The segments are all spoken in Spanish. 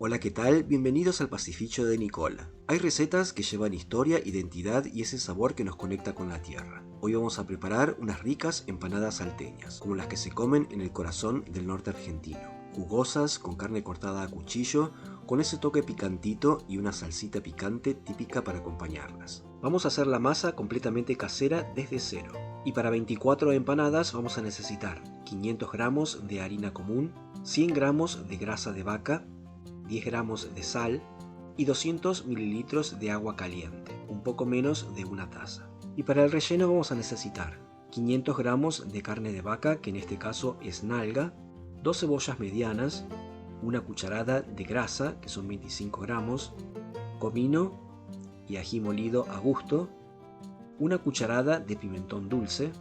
Hola, ¿qué tal? Bienvenidos al Pastificio de Nicola. Hay recetas que llevan historia, identidad y ese sabor que nos conecta con la tierra. Hoy vamos a preparar unas ricas empanadas salteñas, como las que se comen en el corazón del norte argentino. Jugosas, con carne cortada a cuchillo, con ese toque picantito y una salsita picante típica para acompañarlas. Vamos a hacer la masa completamente casera desde cero. Y para 24 empanadas vamos a necesitar 500 gramos de harina común, 100 gramos de grasa de vaca, 10 gramos de sal y 200 mililitros de agua caliente, un poco menos de una taza. Y para el relleno vamos a necesitar 500 gramos de carne de vaca, que en este caso es nalga, 2 cebollas medianas, una cucharada de grasa, que son 25 gramos, comino y ají molido a gusto, una cucharada de pimentón dulce,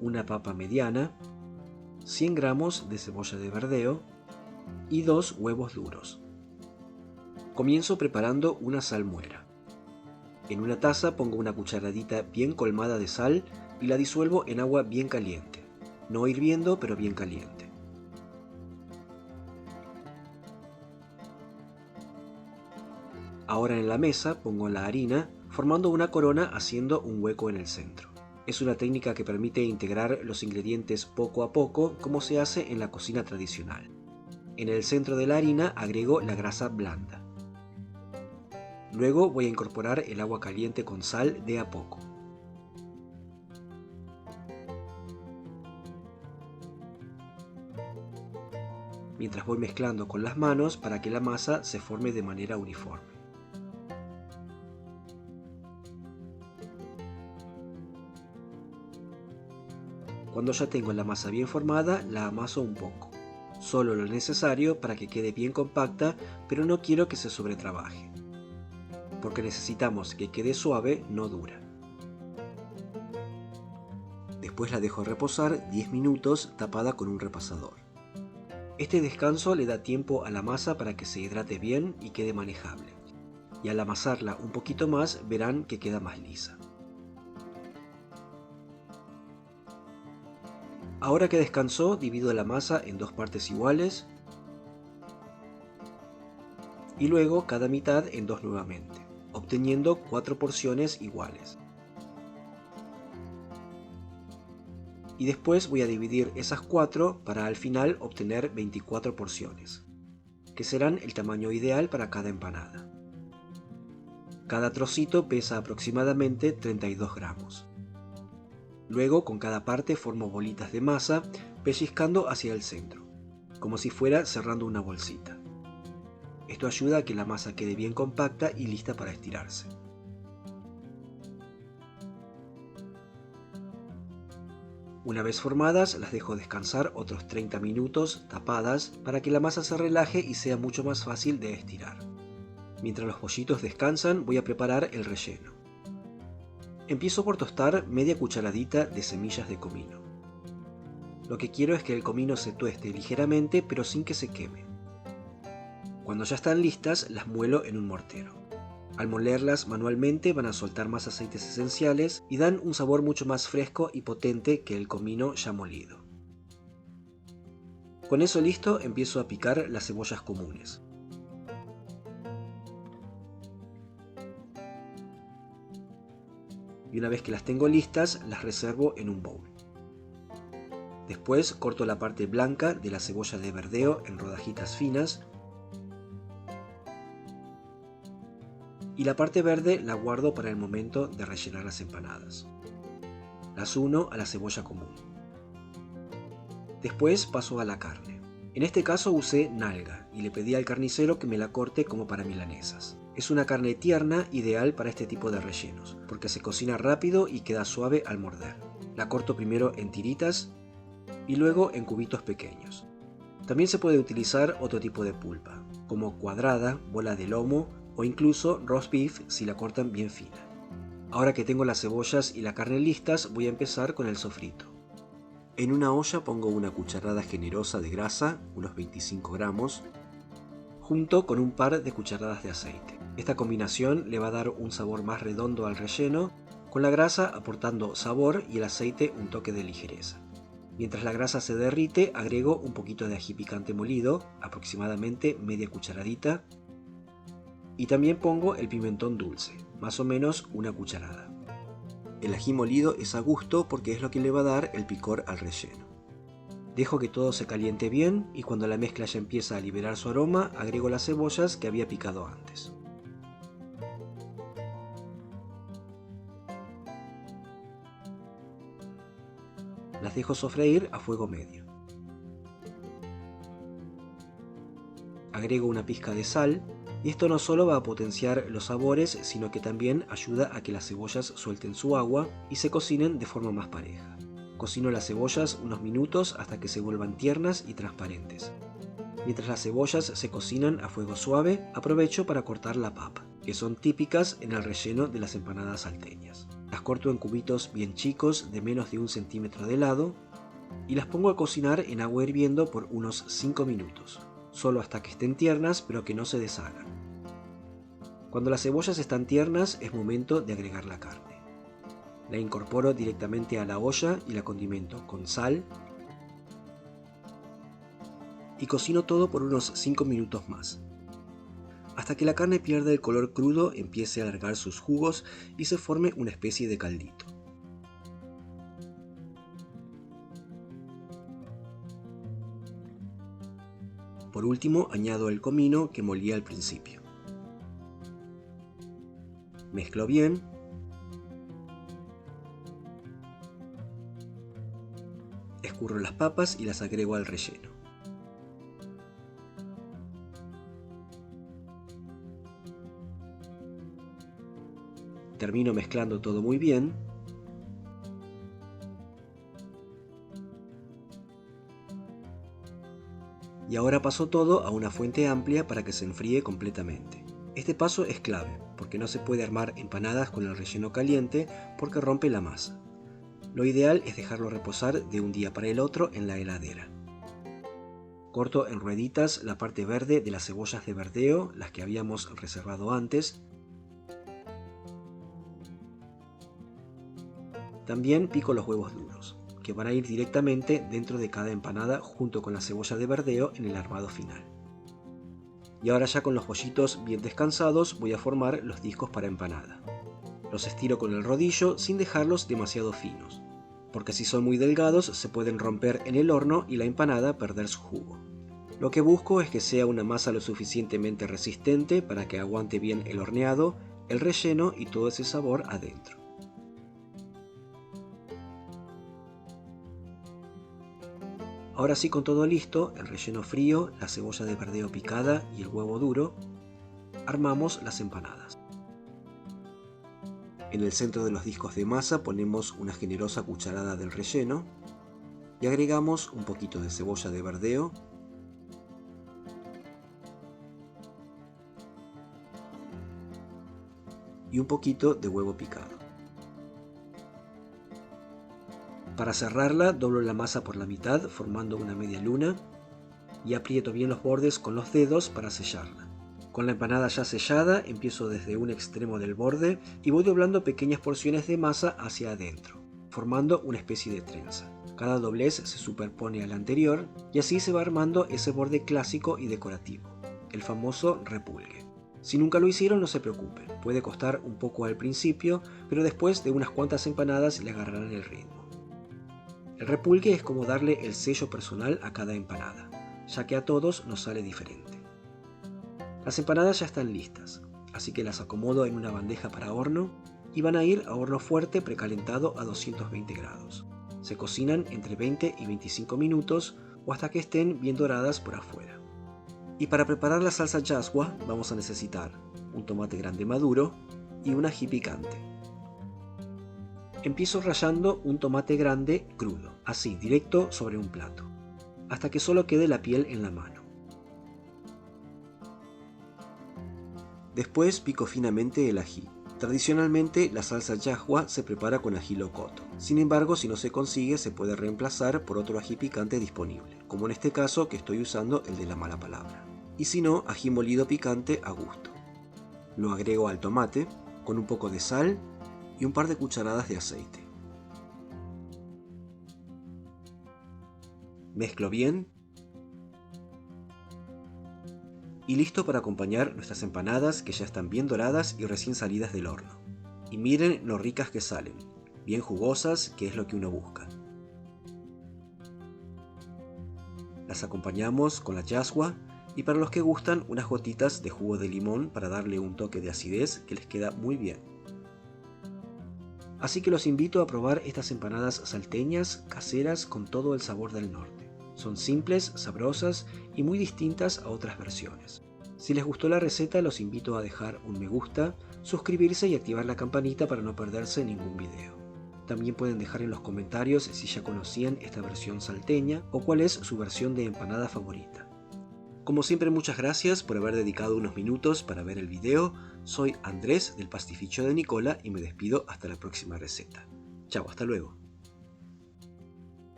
una papa mediana, 100 gramos de cebolla de verdeo, y 2 huevos duros. Comienzo preparando una salmuera. En una taza pongo una cucharadita bien colmada de sal y la disuelvo en agua bien caliente, no hirviendo pero bien caliente. Ahora en la mesa pongo la harina formando una corona haciendo un hueco en el centro. Es una técnica que permite integrar los ingredientes poco a poco, como se hace en la cocina tradicional. En el centro de la harina agrego la grasa blanda. Luego voy a incorporar el agua caliente con sal de a poco. Mientras voy mezclando con las manos para que la masa se forme de manera uniforme. Cuando ya tengo la masa bien formada, la amaso un poco. Solo lo necesario para que quede bien compacta, pero no quiero que se sobretrabaje, porque necesitamos que quede suave, no dura. Después la dejo reposar 10 minutos tapada con un repasador. Este descanso le da tiempo a la masa para que se hidrate bien y quede manejable. Y al amasarla un poquito más verán que queda más lisa. Ahora que descansó, divido la masa en 2 partes iguales y luego cada mitad en 2 nuevamente, obteniendo 4 porciones iguales. Y después voy a dividir esas 4 para al final obtener 24 porciones, que serán el tamaño ideal para cada empanada. Cada trocito pesa aproximadamente 32 gramos. Luego con cada parte formo bolitas de masa, pellizcando hacia el centro, como si fuera cerrando una bolsita. Esto ayuda a que la masa quede bien compacta y lista para estirarse. Una vez formadas, las dejo descansar otros 30 minutos tapadas para que la masa se relaje y sea mucho más fácil de estirar. Mientras los bollitos descansan, voy a preparar el relleno. Empiezo por tostar media cucharadita de semillas de comino. Lo que quiero es que el comino se tueste ligeramente, pero sin que se queme. Cuando ya están listas, las muelo en un mortero. Al molerlas manualmente van a soltar más aceites esenciales y dan un sabor mucho más fresco y potente que el comino ya molido. Con eso listo, empiezo a picar las cebollas comunes. Y una vez que las tengo listas, las reservo en un bowl. Después corto la parte blanca de la cebolla de verdeo en rodajitas finas y la parte verde la guardo para el momento de rellenar las empanadas. Las uno a la cebolla común. Después paso a la carne. En este caso usé nalga y le pedí al carnicero que me la corte como para milanesas. Es una carne tierna, ideal para este tipo de rellenos, porque se cocina rápido y queda suave al morder. La corto primero en tiritas y luego en cubitos pequeños. También se puede utilizar otro tipo de pulpa, como cuadrada, bola de lomo o incluso roast beef si la cortan bien fina. Ahora que tengo las cebollas y la carne listas, voy a empezar con el sofrito. En una olla pongo una cucharada generosa de grasa, unos 25 gramos, junto con un par de cucharadas de aceite. Esta combinación le va a dar un sabor más redondo al relleno, con la grasa aportando sabor y el aceite un toque de ligereza. Mientras la grasa se derrite, agrego un poquito de ají picante molido, aproximadamente media cucharadita, y también pongo el pimentón dulce, más o menos una cucharada. El ají molido es a gusto porque es lo que le va a dar el picor al relleno. Dejo que todo se caliente bien y cuando la mezcla ya empieza a liberar su aroma, agrego las cebollas que había picado antes. Las dejo sofreír a fuego medio. Agrego una pizca de sal y esto no solo va a potenciar los sabores, sino que también ayuda a que las cebollas suelten su agua y se cocinen de forma más pareja. Cocino las cebollas unos minutos hasta que se vuelvan tiernas y transparentes. Mientras las cebollas se cocinan a fuego suave, aprovecho para cortar la papa, que son típicas en el relleno de las empanadas salteñas. Las corto en cubitos bien chicos de menos de 1 centímetro de lado y las pongo a cocinar en agua hirviendo por unos 5 minutos, solo hasta que estén tiernas pero que no se deshagan. Cuando las cebollas están tiernas es momento de agregar la carne. La incorporo directamente a la olla y la condimento con sal y cocino todo por unos 5 minutos más, hasta que la carne pierda el color crudo, empiece a alargar sus jugos y se forme una especie de caldito. Por último, añado el comino que molí al principio. Mezclo bien. Escurro las papas y las agrego al relleno. Termino mezclando todo muy bien. Y ahora paso todo a una fuente amplia para que se enfríe completamente. Este paso es clave, porque no se puede armar empanadas con el relleno caliente porque rompe la masa. Lo ideal es dejarlo reposar de un día para el otro en la heladera. Corto en rueditas la parte verde de las cebollas de verdeo, las que habíamos reservado antes. También pico los huevos duros, que van a ir directamente dentro de cada empanada junto con la cebolla de verdeo en el armado final. Y ahora ya con los bollitos bien descansados voy a formar los discos para empanada. Los estiro con el rodillo sin dejarlos demasiado finos, porque si son muy delgados se pueden romper en el horno y la empanada perder su jugo. Lo que busco es que sea una masa lo suficientemente resistente para que aguante bien el horneado, el relleno y todo ese sabor adentro. Ahora sí, con todo listo, el relleno frío, la cebolla de verdeo picada y el huevo duro, armamos las empanadas. En el centro de los discos de masa ponemos una generosa cucharada del relleno y agregamos un poquito de cebolla de verdeo, y un poquito de huevo picado. Para cerrarla, doblo la masa por la mitad formando una media luna y aprieto bien los bordes con los dedos para sellarla. Con la empanada ya sellada, empiezo desde un extremo del borde y voy doblando pequeñas porciones de masa hacia adentro, formando una especie de trenza. Cada doblez se superpone al anterior y así se va armando ese borde clásico y decorativo, el famoso repulgue. Si nunca lo hicieron, no se preocupen, puede costar un poco al principio, pero después de unas cuantas empanadas le agarrarán el ritmo. El repulgue es como darle el sello personal a cada empanada, ya que a todos nos sale diferente. Las empanadas ya están listas, así que las acomodo en una bandeja para horno y van a ir a horno fuerte precalentado a 220 grados. Se cocinan entre 20 y 25 minutos o hasta que estén bien doradas por afuera. Y para preparar la salsa yahua vamos a necesitar un tomate grande maduro y un ají picante. Empiezo rallando un tomate grande crudo, así, directo sobre un plato, hasta que solo quede la piel en la mano. Después pico finamente el ají. Tradicionalmente la salsa yahua se prepara con ají locoto. Sin embargo, si no se consigue, se puede reemplazar por otro ají picante disponible, como en este caso que estoy usando el de la mala palabra. Y si no, ají molido picante a gusto. Lo agrego al tomate con un poco de sal y un par de cucharadas de aceite. Mezclo bien. Y listo para acompañar nuestras empanadas que ya están bien doradas y recién salidas del horno. Y miren lo ricas que salen, bien jugosas, que es lo que uno busca. Las acompañamos con la chascua y para los que gustan unas gotitas de jugo de limón para darle un toque de acidez que les queda muy bien. Así que los invito a probar estas empanadas salteñas caseras con todo el sabor del norte. Son simples, sabrosas y muy distintas a otras versiones. Si les gustó la receta, los invito a dejar un me gusta, suscribirse y activar la campanita para no perderse ningún video. También pueden dejar en los comentarios si ya conocían esta versión salteña o cuál es su versión de empanada favorita. Como siempre, muchas gracias por haber dedicado unos minutos para ver el video. Soy Andrés del Pastificio de Nicola y me despido hasta la próxima receta. Chao, hasta luego.